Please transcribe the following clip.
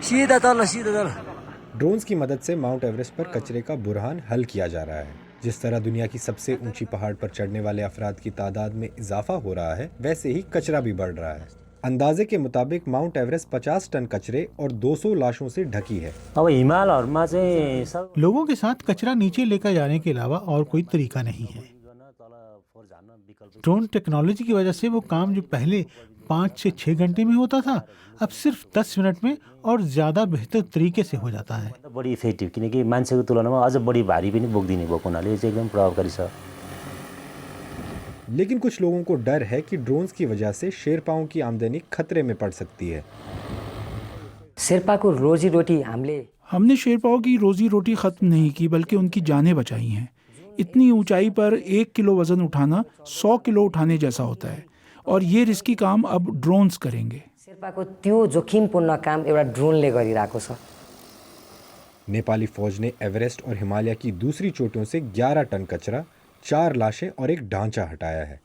सीधा तल सीधा तल। ड्रोन्स की मदद से माउंट एवरेस्ट पर कचरे का बुरहान हल किया जा रहा है। जिस तरह दुनिया की सबसे ऊंची पहाड़ पर चढ़ने वाले अफराद की तादाद में इजाफा हो रहा है, वैसे ही कचरा भी बढ़ रहा है। अंदाजे के मुताबिक माउंट एवरेस्ट 50 टन कचरे और 200 लाशों से ढकी है। अब हिमालहरूमा चाहिँ सब लोगों के साथ कचरा नीचे लेकर जाने के अलावा और कोई तरीका नहीं है। ड्रोन टेक्नोलॉजी की वजह से वो काम जो पहले 5 से 6 घंटे में होता था, अब सिर्फ 10 मिनट में और ज़्यादा बेहतर तरीके से हो जाता है। बढी इफेक्टिभ, किनकि मान्छेको तुलनामा अझ बढी भारी पनि बोक्दिने भएको हुनाले यो चाहिँ एकदम प्रभावकारी छ। लेकिन कुछ लोगों को डर है कि ड्रोन्स की वजह से शेरपाओं की आमदनी खतरे में पड़ सकती है। शेर्पाको रोजी रोटी हमने शेरपाओं की रोजी रोटी खत्म नहीं की, बल्कि उनकी जानें बचाई हैं। इतनी ऊंचाई पर 1 किलो वजन उठाना 100 किलो उठाने जैसा होता है, और ये रिस्की काम अब ड्रोन्स करेंगे। शेर्पाको त्यो जोखिमपूर्ण काम एउटा ड्रोनले गरिरहेको छ। नेपाली फौज ने एवरेस्ट और हिमालय की दूसरी चोटियों से 11 टन कचरा, 4 लाशें और एक ढांचा हटाया है।